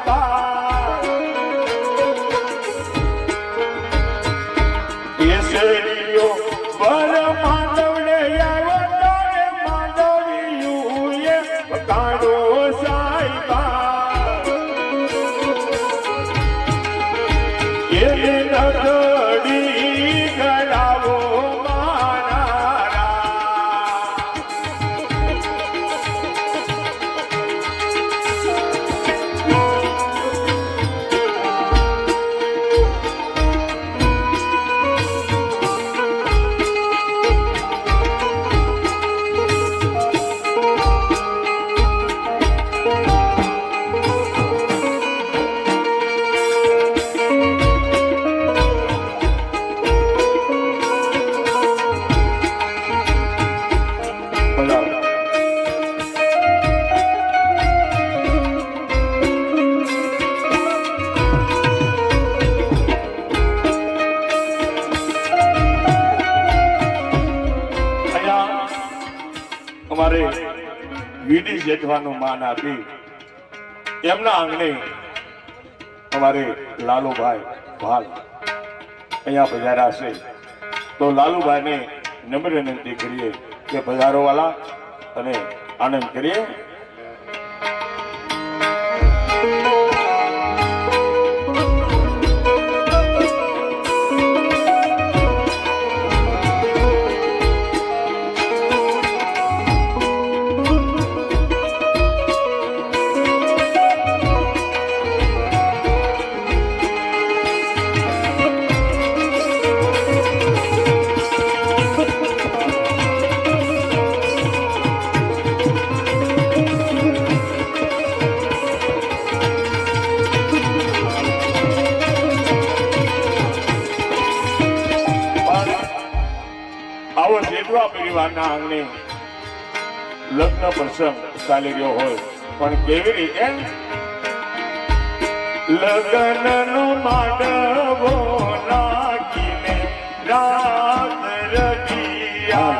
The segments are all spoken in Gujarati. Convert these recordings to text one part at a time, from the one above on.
ભાઈ કેસરીઓ પર માંડવને આવતારે માંડવીયુએ કાઢો સાઈબા એને નગડી ગળાવો અમારે વીડી જેઠવાનું માન આપી એમના આંગણે અમારે લાલુભાઈ ભાલ અહીંયા પધાર્યા છે તો લાલુભાઈને નમ્ર વિનંતી કરીએ કે પધારો વાલા અને આનંદ કરીએ. આવો જેઠવા પરિવારના આંગણે લગ્ન પ્રસંગ ચાલી રહ્યો હોય પણ કેવી રીતે લગ્નનો માંડવો નાખીને રાત રઢિયાળે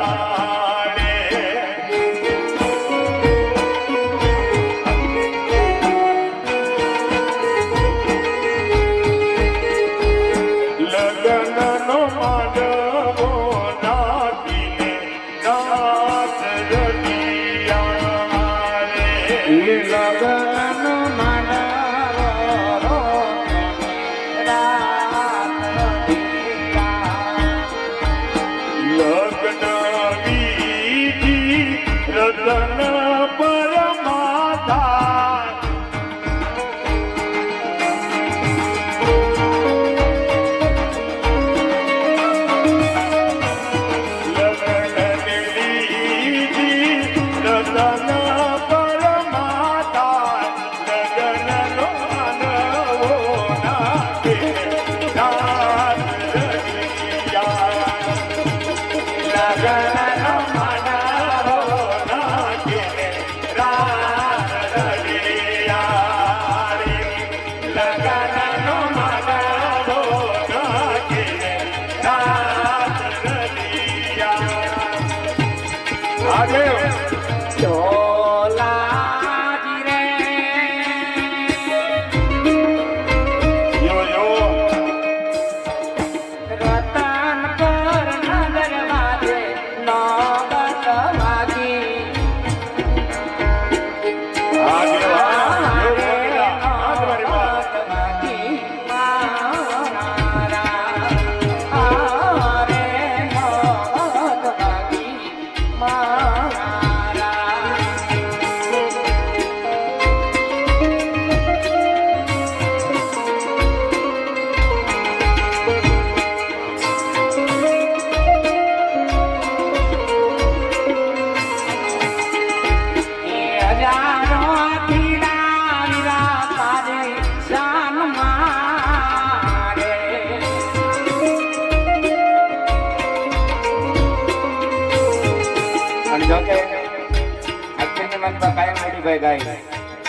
લગ્નનો માંડવો રતન પરમાતા લગ્ન લીધી રતન પરમાતા લગ્ન નો માનવો નાખે રાત રઢિયા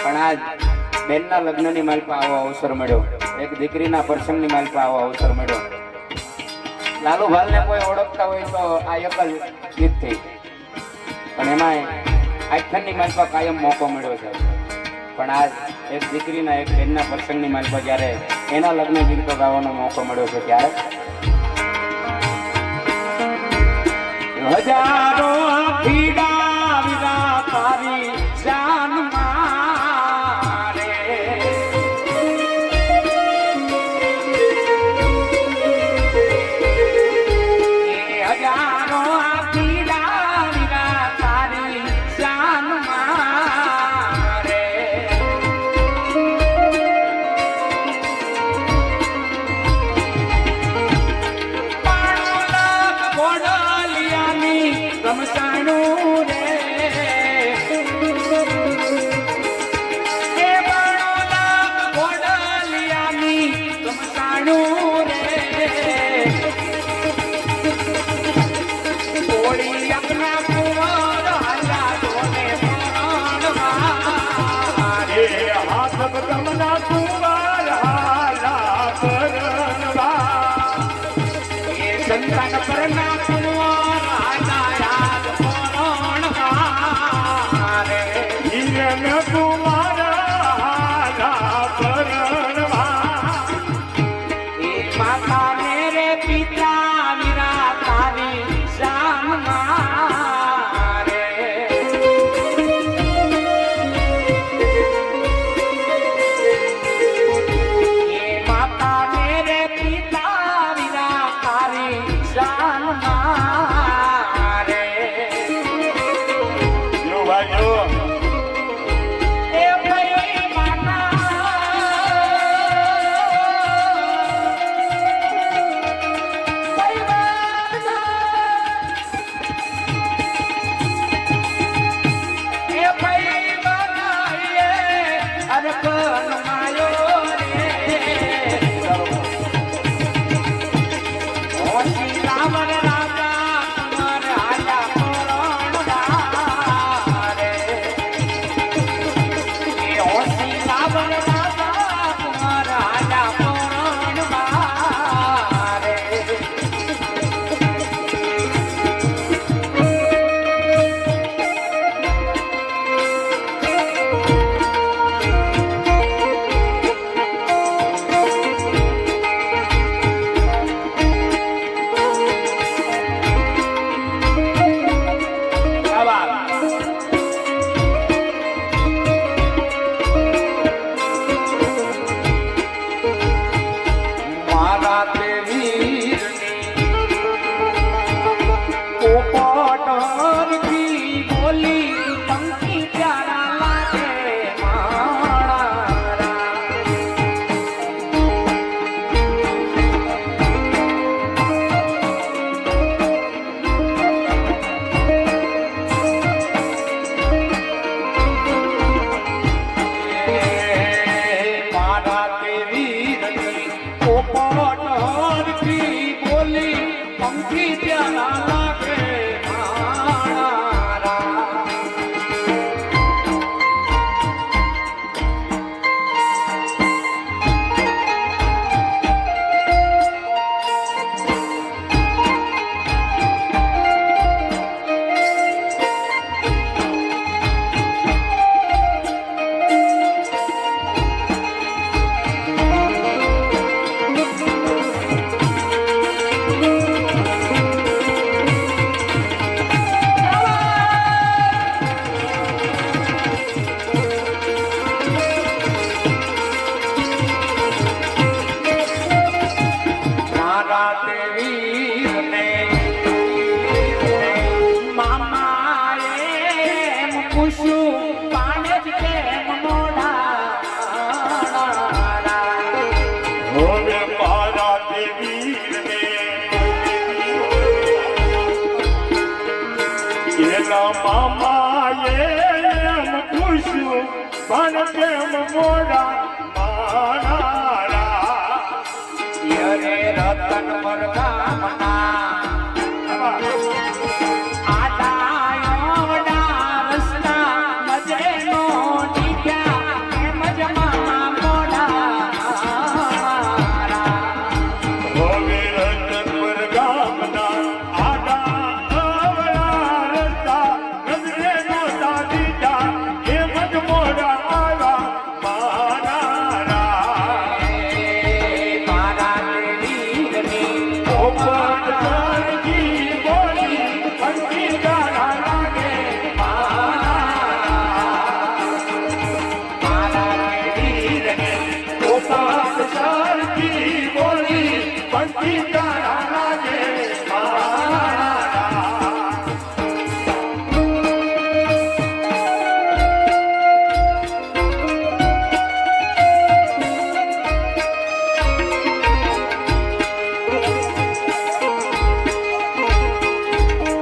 પણ આજ બેનના લગ્નની માલપા આવો અવસર મળ્યો, એક દીકરીના પ્રસંગની માલપા આવો અવસર મળ્યો. લાલુભાલને કોઈ ઓળખતા હોય તો આ એક જ ગીત થઈ, પણ એમાં આખ્યાનની માલપા કાયમ મોકો મળ્યો છે. પણ આજ એક દીકરીના એક બેનના પ્રસંગની માલ પર જ્યારે એના લગ્ન ગીતો ગાવાનો મોકો મળ્યો છે ત્યારે હજારો પીડા વિના તારી જાન મારે હજારો પીડા વિના તારી જાન મારે ગમસાણું રે એ બાણોલા ગોડલિયાની ગમસાણું રે કોળી આપના કુંવર હાલા તોને પરણવા રે હાથ ગમના કુંવર હાલા પરણવા એ સંતાન પરના કુંવર રતન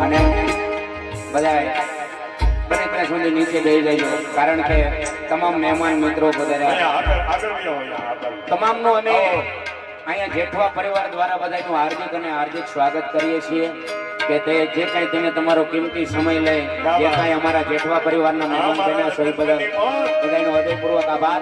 અને બધા બને સુધી નીચે બેસી જજો, કારણ કે તમામ મહેમાન મિત્રો પધાર્યા તમામનું અમે અહીંયા જેઠવા પરિવાર દ્વારા બધાનું હાર્દિક અને હાર્દિક સ્વાગત કરીએ છીએ કે તે જે કાંઈ તમે તમારો કિંમતી સમય લઈ જે કાંઈ અમારા જેઠવા પરિવારના મહેમાન બન્યા છો એ બધાનો હૃદયપૂર્વક આભાર.